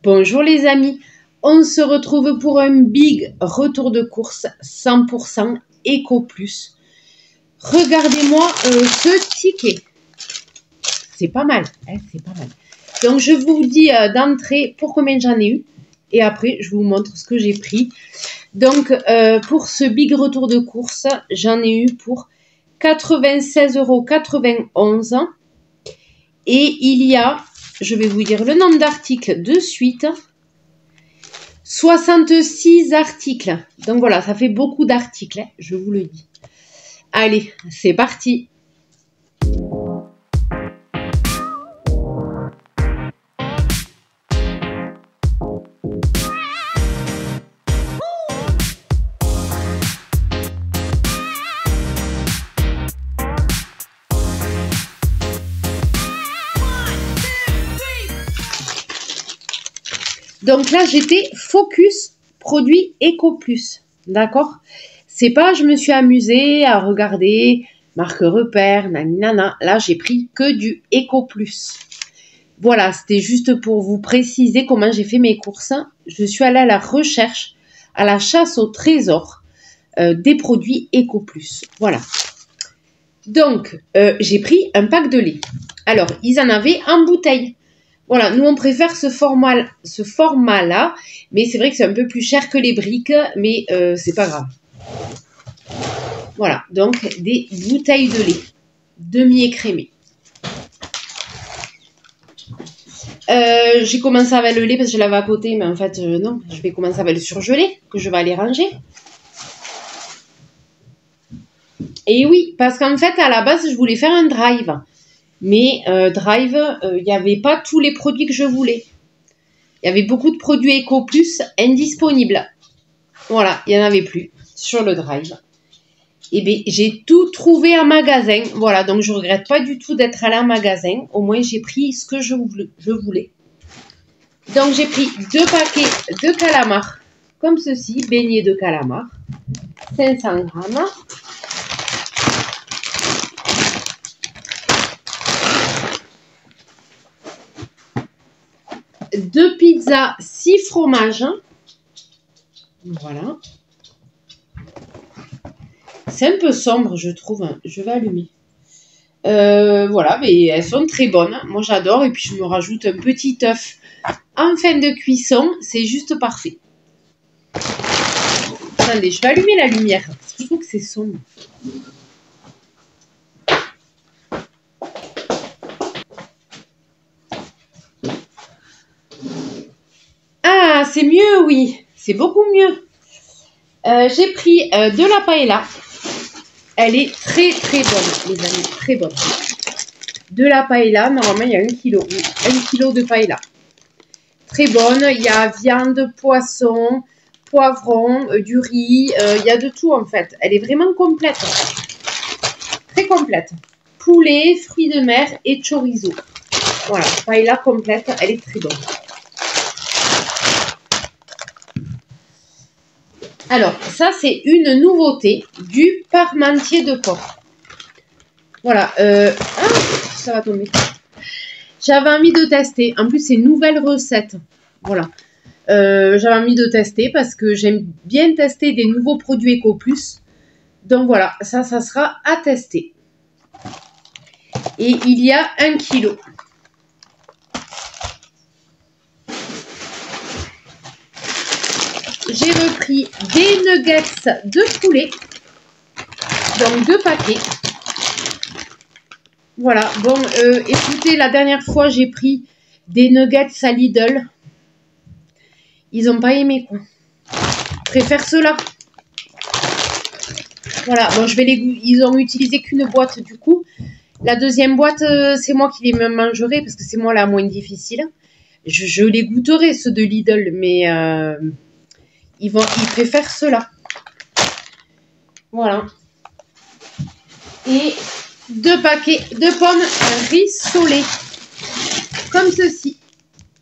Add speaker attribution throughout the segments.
Speaker 1: Bonjour les amis, on se retrouve pour un big retour de course 100% Eco Plus. Regardez-moi ce ticket, c'est pas mal, hein, c'est pas mal. Donc je vous dis d'entrée pour combien j'en ai eu et après je vous montre ce que j'ai pris. Donc pour ce big retour de course, j'en ai eu pour 96,91 € et il y a, je vais vous dire le nombre d'articles de suite, 66 articles. Donc voilà, ça fait beaucoup d'articles, hein, je vous le dis. Allez, c'est parti. Donc là, j'étais focus produit Eco Plus, d'accord? C'est pas, je me suis amusée à regarder marque repère, naninana. Là, j'ai pris que du Eco Plus. Voilà, c'était juste pour vous préciser comment j'ai fait mes courses. Je suis allée à la recherche, à la chasse au trésor des produits Eco Plus. Voilà. Donc, j'ai pris un pack de lait. Alors, ils en avaient en bouteille. Voilà, nous on préfère ce format-là, mais c'est vrai que c'est un peu plus cher que les briques, mais c'est pas grave. Voilà, donc des bouteilles de lait, demi-écrémées. J'ai commencé avec le lait parce que je l'avais à côté, mais en fait non, je vais commencer avec le surgelé, que je vais aller ranger. Et oui, parce qu'en fait à la base je voulais faire un drive. Mais Drive, il n'y avait pas tous les produits que je voulais. Il y avait beaucoup de produits Eco Plus indisponibles. Voilà, il n'y en avait plus sur le Drive. Et bien, j'ai tout trouvé en magasin. Voilà, donc je ne regrette pas du tout d'être allée en magasin. Au moins, j'ai pris ce que je voulais. Donc, j'ai pris 2 paquets de calamars, comme ceci, beignets de calamars, 500 grammes. Deux pizzas 6 fromages. Voilà. C'est un peu sombre, je trouve. Je vais allumer. Voilà, mais elles sont très bonnes. Moi, j'adore. Et puis, je me rajoute un petit œuf en fin de cuisson. C'est juste parfait. Attendez, je vais allumer la lumière. Parce que je trouve que c'est sombre. Ah, c'est mieux, oui. C'est beaucoup mieux. J'ai pris de la paella. Elle est très, très bonne, les amis. Très bonne. De la paella. Normalement, il y a 1 kg. 1 kg de paella. Très bonne. Il y a viande, poisson, poivron, du riz. Il y a de tout, en fait. Elle est vraiment complète. Très complète. Poulet, fruits de mer et chorizo. Voilà. Paella complète. Elle est très bonne. Alors, ça, c'est une nouveauté, du parmentier de porc. Voilà. Ça va tomber. J'avais envie de tester. En plus, c'est une nouvelle recette. Voilà. J'avais envie de tester parce que j'aime bien tester des nouveaux produits Eco Plus. Donc, voilà. Ça sera à tester. Et il y a 1 kg. J'ai repris des nuggets de poulet, donc 2 paquets. Voilà, bon, écoutez, la dernière fois, j'ai pris des nuggets à Lidl. Ils n'ont pas aimé, quoi. Je préfère ceux-là. Voilà, bon, ils ont utilisé qu'une boîte, du coup. La deuxième boîte, c'est moi qui les mangerai, parce que c'est moi la moins difficile. Je les goûterai, ceux de Lidl, mais... Ils préfèrent cela. Voilà. Et 2 paquets de pommes rissolées. Comme ceci.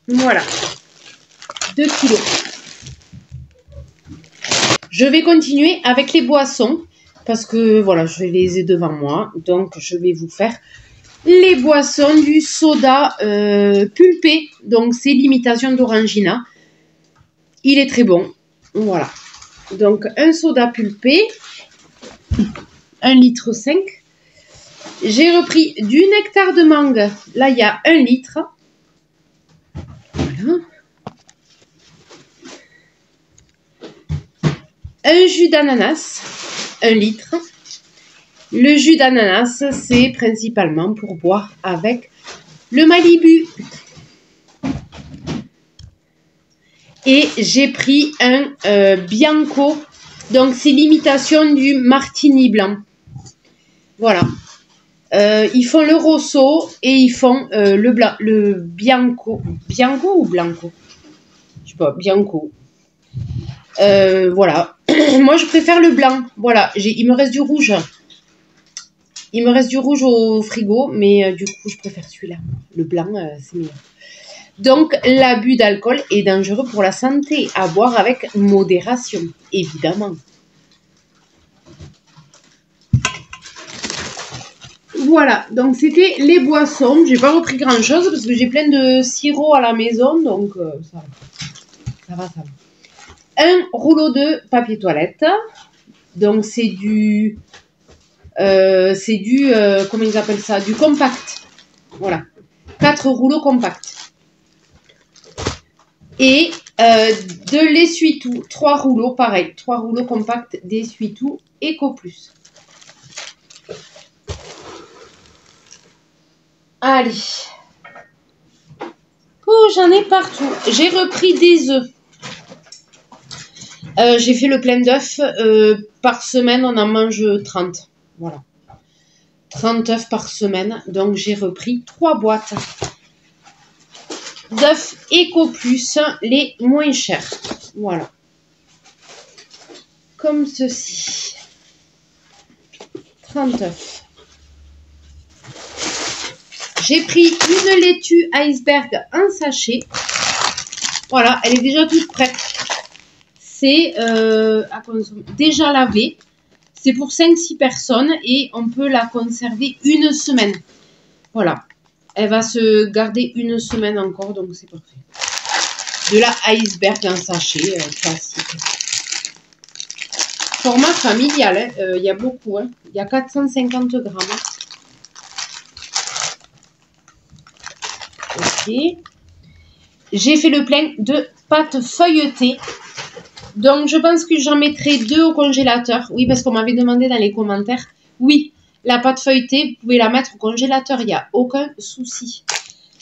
Speaker 1: Voilà. 2 kilos. Je vais continuer avec les boissons. Parce que, voilà, je les ai devant moi. Donc, je vais vous faire les boissons du soda pulpé. Donc, c'est l'imitation d'Orangina. Il est très bon. Voilà. Donc, un soda pulpé. 1,5 litre. J'ai repris du nectar de mangue. Là, il y a 1 litre. Voilà. Un jus d'ananas. 1 litre. Le jus d'ananas, c'est principalement pour boire avec le Malibu. Et j'ai pris un Bianco. Donc, c'est l'imitation du martini blanc. Voilà. Ils font le rosso et ils font le Bianco. Bianco ou Blanco? Je sais pas, Bianco. Voilà. Moi, je préfère le blanc. Voilà. Il me reste du rouge. Il me reste du rouge au frigo, mais du coup, je préfère celui-là. Le blanc, c'est meilleur. Donc, l'abus d'alcool est dangereux pour la santé, à boire avec modération, évidemment. Voilà, donc c'était les boissons. J'ai pas repris grand-chose parce que j'ai plein de sirop à la maison, donc ça va. Un rouleau de papier toilette. Donc, c'est du... comment ils appellent ça? Du compact. Voilà. 4 rouleaux compacts. Et de l'essuie-tout. 3 rouleaux, pareil. 3 rouleaux compacts d'essuie-tout Eco Plus. Allez. Oh, j'en ai partout. J'ai repris des œufs. J'ai fait le plein d'œufs. Par semaine, on en mange 30. Voilà. 30 œufs par semaine. Donc, j'ai repris 3 boîtes d'œufs Eco Plus, les moins chers. Voilà. Comme ceci. 30 œufs. J'ai pris une laitue iceberg en sachet. Voilà, elle est déjà toute prête. C'est déjà lavée. C'est pour 5-6 personnes et on peut la conserver 1 semaine. Voilà. Elle va se garder 1 semaine encore, donc c'est parfait. De la iceberg en sachet, classique. Format familial, il y a beaucoup. Hein. Il y a 450 grammes. Ok. J'ai fait le plein de pâtes feuilletées. Donc, je pense que j'en mettrai 2 au congélateur. Oui, parce qu'on m'avait demandé dans les commentaires. Oui, la pâte feuilletée, vous pouvez la mettre au congélateur. Il n'y a aucun souci.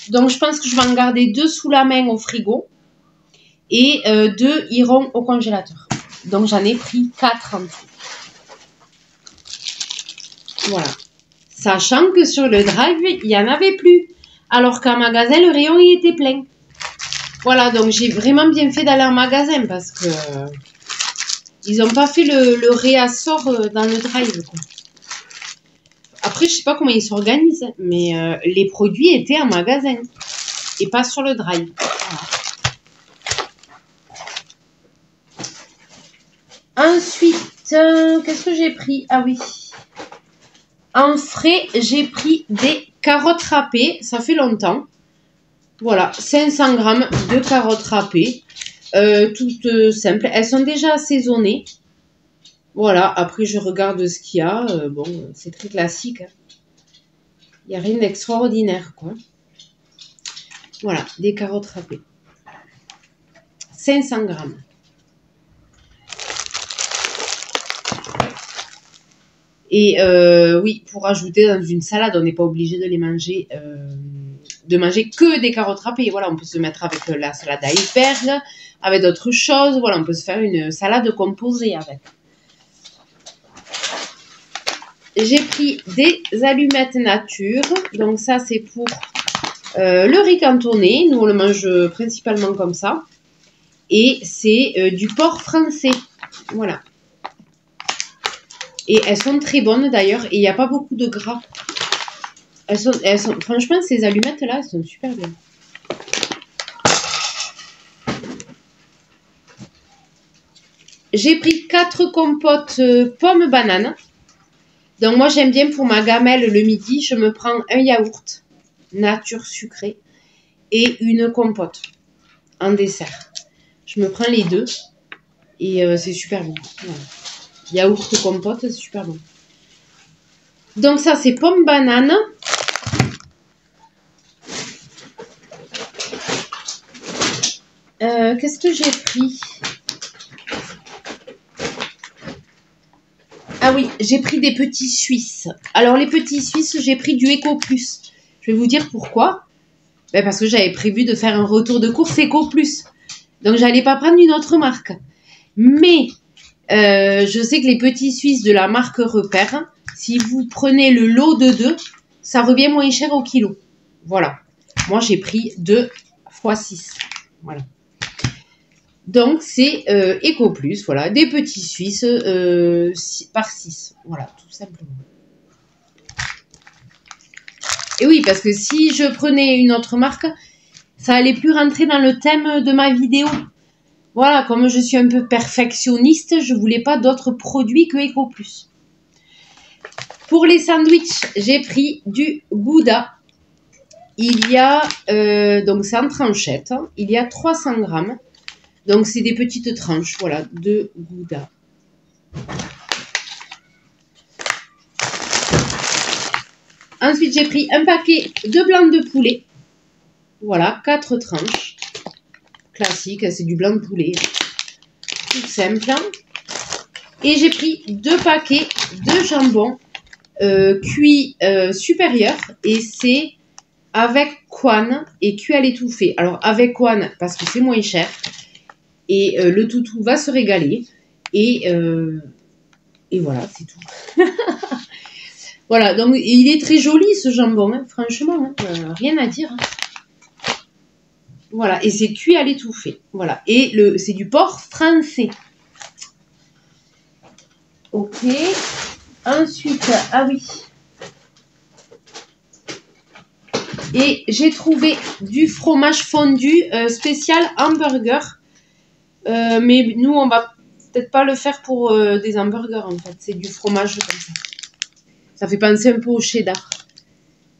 Speaker 1: Donc, je pense que je vais en garder 2 sous la main au frigo. Et 2 iront au congélateur. Donc, j'en ai pris 4 en tout. Voilà. Sachant que sur le drive, il n'y en avait plus. Alors qu'en magasin, le rayon, il était plein. Voilà, donc j'ai vraiment bien fait d'aller en magasin parce que ils n'ont pas fait le réassort dans le drive, quoi. Après, je sais pas comment ils s'organisent, mais les produits étaient en magasin et pas sur le drive. Voilà. Ensuite, qu'est-ce que j'ai pris? Ah oui. En frais, j'ai pris des carottes râpées. Ça fait longtemps. Voilà, 500 grammes de carottes râpées. Toutes simples. Elles sont déjà assaisonnées. Voilà, après je regarde ce qu'il y a. Bon, c'est très classique. Hein. Il n'y a rien d'extraordinaire, quoi. Voilà, des carottes râpées. 500 grammes. Et oui, pour ajouter dans une salade, on n'est pas obligé de les manger, de manger que des carottes râpées. Voilà, on peut se mettre avec la salade iceberg, avec d'autres choses. Voilà, on peut se faire une salade composée avec. J'ai pris des allumettes nature. Donc ça, c'est pour le riz cantonné. Nous, on le mange principalement comme ça. Et c'est du porc français. Voilà. Et elles sont très bonnes d'ailleurs. Et il n'y a pas beaucoup de gras. Elles sont, franchement, ces allumettes-là, elles sont super bien. J'ai pris 4 compotes pommes-bananes. Donc moi j'aime bien pour ma gamelle le midi, je me prends un yaourt nature sucré et une compote en dessert. Je me prends les deux et c'est super bon. Voilà. Yaourt compote, c'est super bon. Donc ça c'est pomme banane. Qu'est-ce que j'ai pris? Ah oui, j'ai pris des petits Suisses. Alors les petits Suisses, j'ai pris du Eco Plus. Je vais vous dire pourquoi. Ben parce que j'avais prévu de faire un retour de course Eco Plus. Donc j'allais pas prendre une autre marque. Mais je sais que les petits Suisses de la marque Repère, si vous prenez le lot de 2, ça revient moins cher au kilo. Voilà. Moi j'ai pris 2 x 6. Voilà. Donc, c'est Eco Plus, voilà, des petits Suisses par 6. Voilà, tout simplement. Et oui, parce que si je prenais une autre marque, ça allait plus rentrer dans le thème de ma vidéo. Voilà, comme je suis un peu perfectionniste, je voulais pas d'autres produits que Eco Plus. Pour les sandwichs, j'ai pris du Gouda. Il y a, donc c'est en tranchette, hein, il y a 300 grammes. Donc, c'est des petites tranches, voilà, de Gouda. Ensuite, j'ai pris un paquet de blanc de poulet. Voilà, 4 tranches. Classique, c'est du blanc de poulet. Tout simple. Et j'ai pris 2 paquets de jambon cuit supérieur. Et c'est avec couenne et cuit à l'étouffée. Alors, avec couenne, parce que c'est moins cher. Et le toutou va se régaler. Et voilà, c'est tout. Voilà, donc il est très joli ce jambon, hein, franchement, hein, rien à dire. Hein. Voilà, et c'est cuit à l'étouffée. Voilà, et c'est du porc français. Ok. Ensuite, ah oui. Et j'ai trouvé du fromage fondu spécial hamburger. Mais nous, on va peut-être pas le faire pour des hamburgers, en fait. C'est du fromage comme ça. Ça fait penser un peu au cheddar.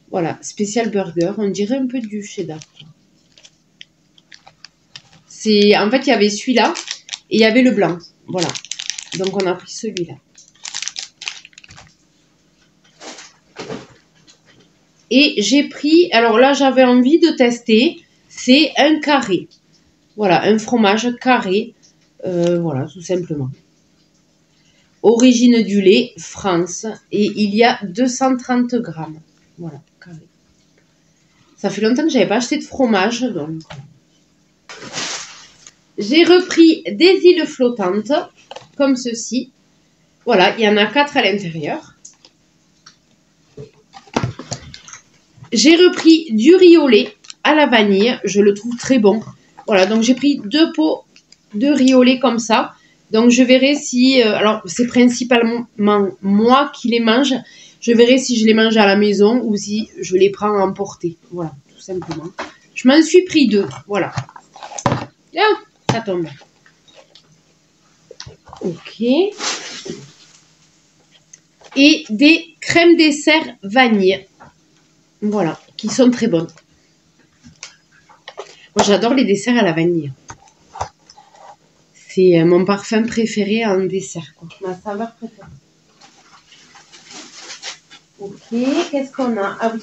Speaker 1: Voilà, spécial burger. On dirait un peu du cheddar. En fait, il y avait celui-là et il y avait le blanc. Voilà. Donc, on a pris celui-là. Et j'ai pris... Alors là, j'avais envie de tester. C'est un carré. Voilà, un fromage carré, voilà, tout simplement. Origine du lait, France, et il y a 230 grammes. Voilà, carré. Ça fait longtemps que je n'avais pas acheté de fromage, donc. J'ai repris des îles flottantes, comme ceci. Voilà, il y en a 4 à l'intérieur. J'ai repris du riz au lait à la vanille, je le trouve très bon. Voilà, donc j'ai pris 2 pots de riz au lait comme ça. Donc je verrai si... alors c'est principalement moi qui les mange. Je verrai si je les mange à la maison ou si je les prends à emporter. Voilà, tout simplement. Je m'en suis pris 2. Voilà. Ah, ça tombe. Ok. Et des crèmes dessert vanille. Voilà, qui sont très bonnes. Moi, j'adore les desserts à la vanille. C'est mon parfum préféré en dessert, quoi. Ma saveur préférée. Ok, qu'est-ce qu'on a? Ah oui.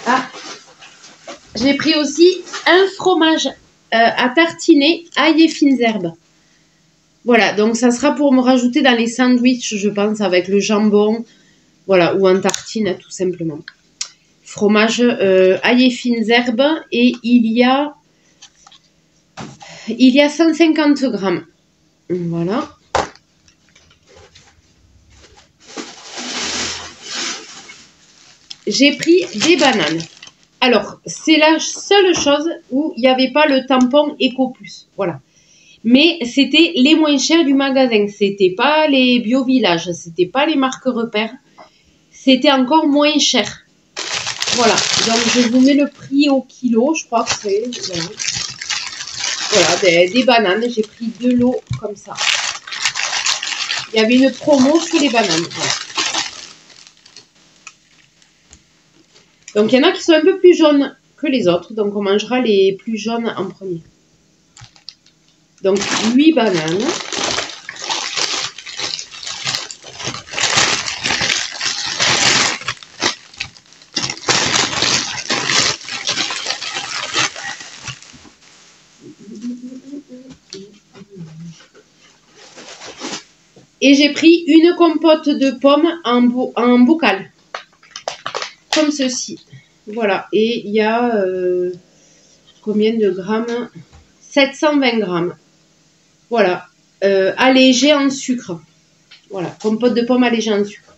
Speaker 1: Ah, j'ai pris aussi un fromage à tartiner, ail et fines herbes. Voilà, donc ça sera pour me rajouter dans les sandwichs, je pense, avec le jambon. Voilà, ou en tartine, tout simplement. Fromage ail et fines herbes. Et il y a 150 grammes. Voilà. J'ai pris des bananes. Alors, c'est la seule chose où il n'y avait pas le tampon Eco Plus. Voilà. Mais c'était les moins chers du magasin. C'était pas les Bio Village. C'était pas les marques repères. C'était encore moins cher. Voilà. Donc, je vous mets le prix au kilo. Je crois que c'est... Voilà, des bananes. J'ai pris 2 lots comme ça. Il y avait une promo sur les bananes. Voilà. Donc, il y en a qui sont un peu plus jaunes que les autres. Donc, on mangera les plus jaunes en premier. Donc, 8 bananes. Et j'ai pris une compote de pommes en bocal. Comme ceci. Voilà. Et il y a combien de grammes? 720 grammes. Voilà. Allégé en sucre. Voilà. Compote de pommes allégée en sucre.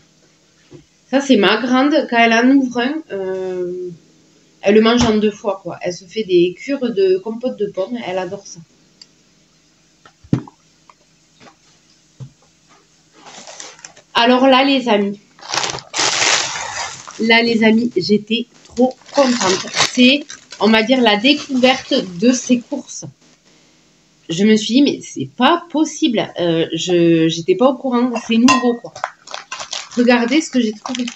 Speaker 1: Ça, c'est ma grande. Quand elle en ouvre un, elle le mange en 2 fois, quoi. Elle se fait des cures de compote de pommes. Elle adore ça. Alors là, les amis, j'étais trop contente. C'est, on va dire, la découverte de ces courses. Je me suis dit, mais c'est pas possible. J'étais pas au courant. C'est nouveau, quoi. Regardez ce que j'ai trouvé.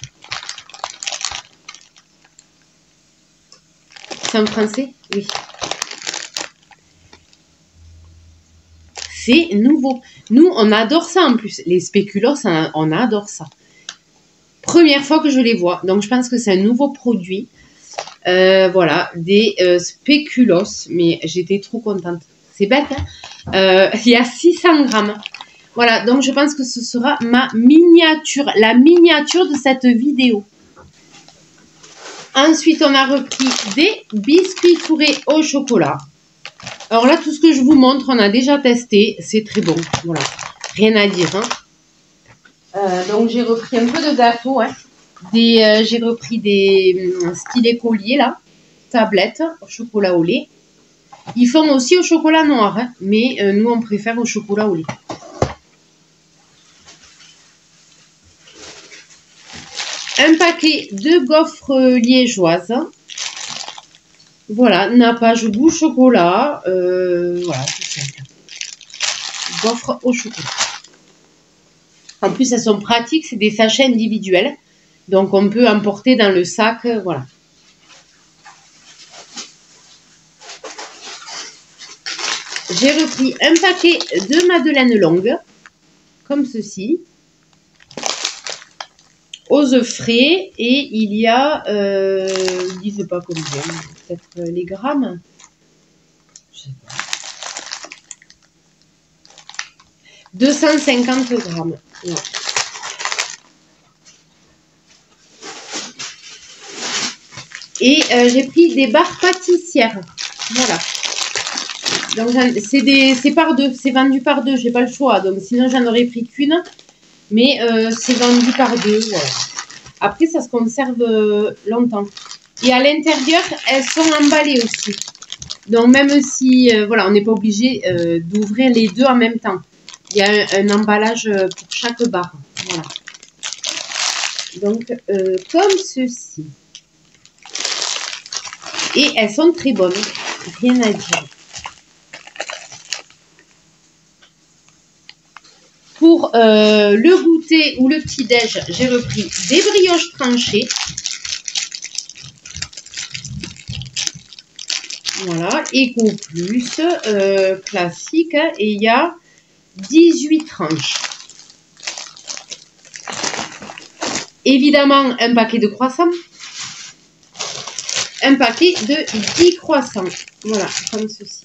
Speaker 1: C'est en français? Oui. C'est nouveau. Nous, on adore ça en plus. Les spéculoos, on adore ça. Première fois que je les vois. Donc, je pense que c'est un nouveau produit. Voilà, des spéculoos. Mais j'étais trop contente. C'est bête, hein. Il y a 600 grammes. Voilà, donc je pense que ce sera ma miniature. La miniature de cette vidéo. Ensuite, on a repris des biscuits fourrés au chocolat. Alors là, tout ce que je vous montre, on a déjà testé. C'est très bon. Voilà. Rien à dire. Hein. Donc, j'ai repris un peu de gâteau. Hein. J'ai repris des stylés colliers, là. Tablettes au chocolat au lait. Ils font aussi au chocolat noir. Hein. Mais nous, on préfère au chocolat au lait. Un paquet de gaufres liégeoises. Voilà, nappage goût chocolat. Voilà, c'est simple. Gaufres au chocolat. En plus, elles sont pratiques, c'est des sachets individuels. Donc, on peut emporter dans le sac, voilà. J'ai repris un paquet de madeleines longues, comme ceci. Aux œufs frais, et il y a, ils disent pas combien, peut-être les grammes, je sais pas, 250 grammes. Ouais. Et j'ai pris des barres pâtissières, voilà. Donc c'est par deux, c'est vendu par deux, j'ai pas le choix, donc sinon j'en aurais pris qu'une. Mais c'est vendu par deux, voilà. Après, ça se conserve longtemps. Et à l'intérieur, elles sont emballées aussi. Donc, même si, voilà, on n'est pas obligé d'ouvrir les deux en même temps. Il y a un emballage pour chaque barre. Voilà. Donc, comme ceci. Et elles sont très bonnes. Rien à dire. Pour le goûter ou le petit-déj, j'ai repris des brioches tranchées. Voilà, Eco Plus, classique. Et il y a 18 tranches. Évidemment, un paquet de croissants. Un paquet de 10 croissants. Voilà, comme ceci.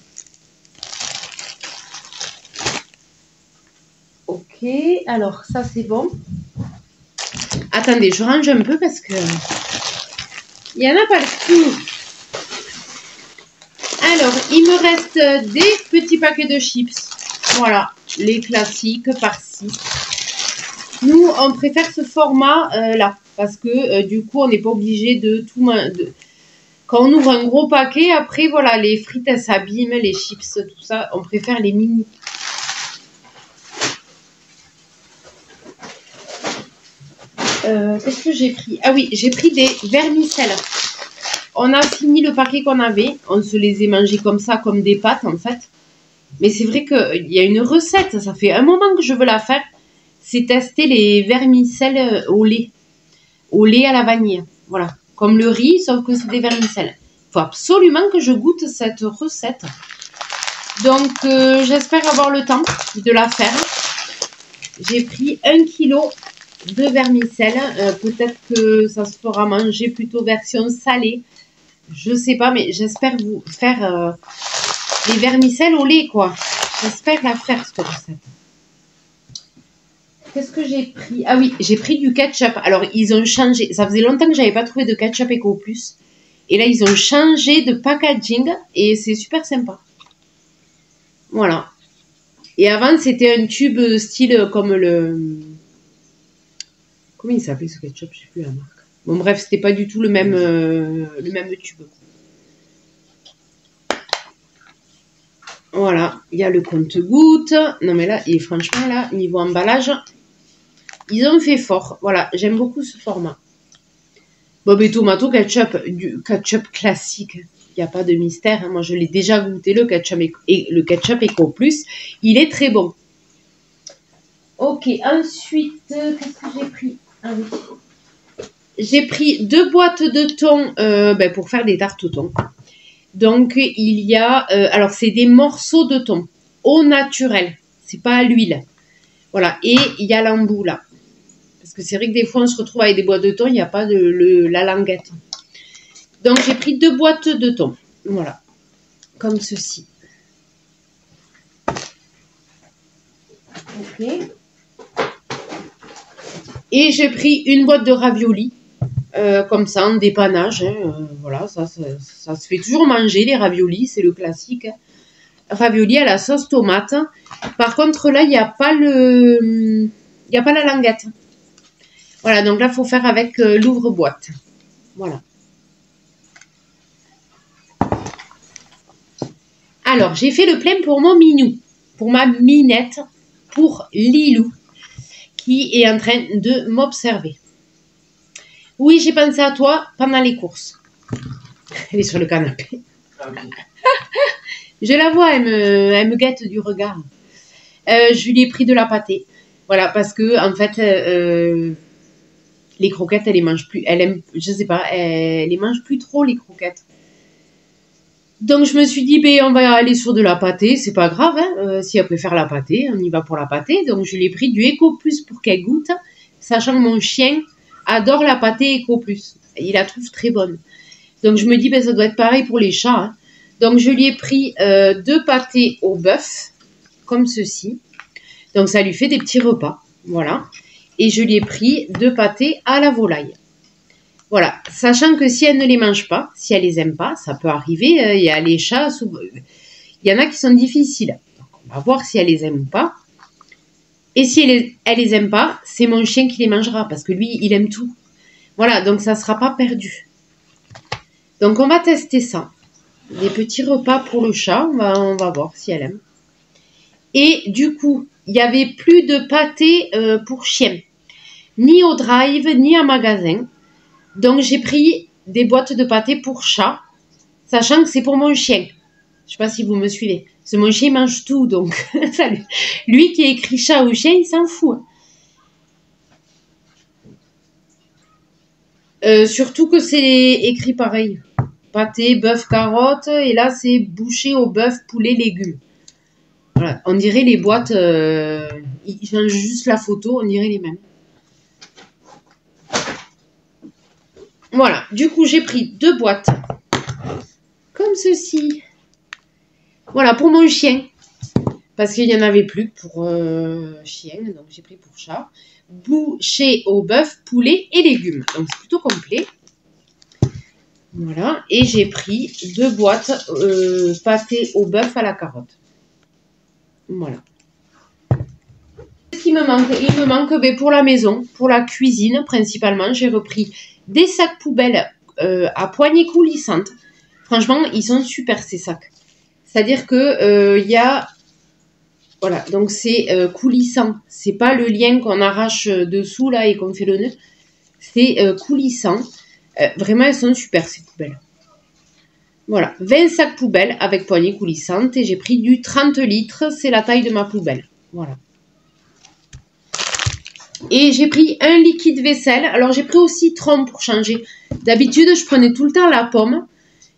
Speaker 1: Ok, alors ça c'est bon. Attendez, je range un peu parce que il y en a partout. Alors, il me reste des petits paquets de chips. Voilà, les classiques par-ci. Nous, on préfère ce format là parce que du coup, on n'est pas obligé de tout. Quand on ouvre un gros paquet, après voilà, les frites elles s'abîment, les chips, tout ça, on préfère les mini. Qu'est-ce que j'ai pris? Ah oui, j'ai pris des vermicelles. On a fini le paquet qu'on avait. On se les est mangés comme ça, comme des pâtes en fait. Mais c'est vrai qu'il y a une recette. Ça fait un moment que je veux la faire. C'est tester les vermicelles au lait. Au lait à la vanille. Voilà. comme le riz, sauf que c'est des vermicelles. Il faut absolument que je goûte cette recette. Donc, j'espère avoir le temps de la faire. J'ai pris 1 kg de vermicelles. Peut-être que ça se fera manger plutôt version salée. Je sais pas, mais j'espère vous faire les vermicelles au lait, quoi. J'espère la faire, cette recette. Qu'est-ce que j'ai pris? Ah oui, j'ai pris du ketchup. Alors, ils ont changé. Ça faisait longtemps que j'avais pas trouvé de ketchup Eco Plus. Et là, ils ont changé de packaging. Et c'est super sympa. Voilà. Et avant, c'était un tube style comme le... Comment il s'appelait ce ketchup? Je sais plus la marque. Bon, bref, c'était pas du tout le même tube. Voilà. Il y a le compte-gouttes. Non, mais là, et franchement, là, niveau emballage, ils ont fait fort. Voilà. J'aime beaucoup ce format. Bob et tomato ketchup. Du ketchup classique. Il n'y a pas de mystère. Moi, je l'ai déjà goûté, le ketchup Eco Plus. Il est très bon. Ok, ensuite, qu'est-ce que j'ai pris? Ah oui. J'ai pris 2 boîtes de thon pour faire des tartes au thon. Donc, il y a... alors, c'est des morceaux de thon au naturel. C'est pas à l'huile. Voilà. Et il y a l'embout, là. Parce que c'est vrai que des fois, on se retrouve avec des boîtes de thon, il n'y a pas de la languette. Donc, j'ai pris 2 boîtes de thon. Voilà. Comme ceci. Ok. Et j'ai pris une boîte de raviolis. Comme ça, en dépannage. Hein, voilà, ça se fait toujours manger, les raviolis. C'est le classique. Hein. Raviolis à la sauce tomate. Par contre, là, il n'y a pas la languette. Voilà, donc là, il faut faire avec l'ouvre-boîte. Voilà. Alors, j'ai fait le plein pour mon minou, pour ma minette, pour Lilou, qui est en train de m'observer. Oui, j'ai pensé à toi pendant les courses. Elle est sur le canapé. Je la vois, elle me guette du regard. Je lui ai pris de la pâtée. Voilà, parce que, en fait, les croquettes, elle les mange plus. Elle aime, je sais pas, elle les mange plus trop, les croquettes. Donc, je me suis dit, ben, on va aller sur de la pâtée, c'est pas grave, hein. Si elle préfère la pâtée, on y va pour la pâtée. Donc, je lui ai pris du Eco Plus pour qu'elle goûte, sachant que mon chien adore la pâtée Eco Plus. Il la trouve très bonne. Donc, je me dis, ben, ça doit être pareil pour les chats. Hein. Donc, je lui ai pris 2 pâtés au bœuf, comme ceci. Donc, ça lui fait des petits repas. Voilà. Et je lui ai pris 2 pâtés à la volaille. Voilà, sachant que si elle ne les mange pas, si elle les aime pas, ça peut arriver, il y a les chats, il y en a qui sont difficiles. Donc, on va voir si elle les aime ou pas. Et si elle les aime pas, c'est mon chien qui les mangera, parce que lui, il aime tout. Voilà, donc ça ne sera pas perdu. Donc, on va tester ça. Des petits repas pour le chat, on va voir si elle aime. Et du coup, il n'y avait plus de pâté pour chien, ni au drive, ni en magasin. Donc, j'ai pris des boîtes de pâté pour chat, sachant que c'est pour mon chien. Je ne sais pas si vous me suivez. Parce que mon chien mange tout, donc lui qui écrit chat ou chien, il s'en fout. Surtout que c'est écrit pareil. Pâté, bœuf, carotte, et là, c'est bouché au bœuf, poulet, légumes. Voilà, on dirait les boîtes, ils changent juste la photo, on dirait les mêmes. Voilà, du coup, j'ai pris 2 boîtes, comme ceci. Voilà, pour mon chien, parce qu'il n'y en avait plus pour chien, donc j'ai pris pour chat. Bouché au bœuf, poulet et légumes, donc c'est plutôt complet. Voilà, et j'ai pris 2 boîtes pâté au bœuf à la carotte. Voilà. Qu'est-ce qu'il me manque? Il me manque pour la maison, pour la cuisine principalement, j'ai repris des sacs poubelles à poignées coulissantes. Franchement, ils sont super ces sacs. C'est-à-dire que il y a... Voilà, donc c'est coulissant. C'est pas le lien qu'on arrache dessous là et qu'on fait le nœud. C'est coulissant. Vraiment, elles sont super ces poubelles. Voilà, 20 sacs poubelles avec poignées coulissantes. Et j'ai pris du 30 litres. C'est la taille de ma poubelle. Voilà. Et j'ai pris un liquide vaisselle. Alors, j'ai pris au citron pour changer. D'habitude, je prenais tout le temps la pomme.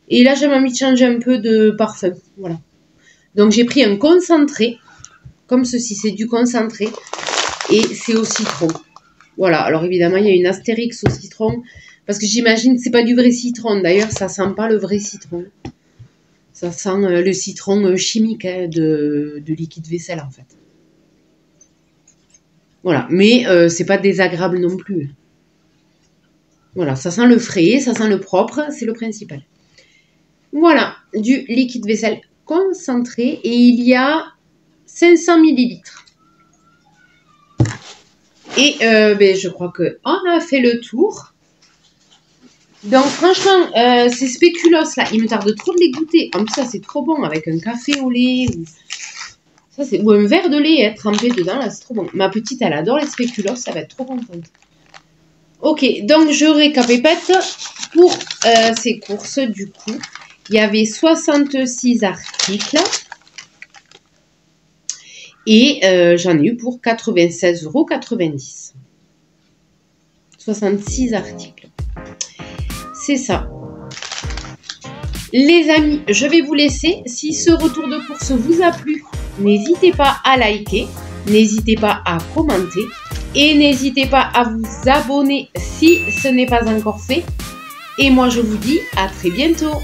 Speaker 1: Et là, j'avais envie de changer un peu de parfum. Voilà. Donc, j'ai pris un concentré. Comme ceci, c'est du concentré. Et c'est au citron. Voilà. Alors, évidemment, il y a une astérix au citron. Parce que j'imagine que c'est pas du vrai citron. D'ailleurs, ça sent pas le vrai citron. Ça sent le citron chimique hein, de liquide vaisselle, en fait. Voilà. Mais c'est pas désagréable non plus. Voilà. Ça sent le frais, ça sent le propre. C'est le principal. Voilà. Du liquide vaisselle concentré. Et il y a 500 millilitres. Et je crois qu'on a fait le tour. Donc franchement, ces spéculoos là, il me tarde trop de les goûter. En plus ça c'est trop bon avec un café au lait ou un verre de lait trempé dedans, là c'est trop bon. Ma petite elle adore les spéculoos, ça va être trop contente. Ok, donc je récapépète pour ces courses du coup. Il y avait 66 articles. Et j'en ai eu pour 96,90 €. 66 articles. C'est ça. Les amis, je vais vous laisser. Si ce retour de course vous a plu, n'hésitez pas à liker, n'hésitez pas à commenter et n'hésitez pas à vous abonner si ce n'est pas encore fait. Et moi, je vous dis à très bientôt.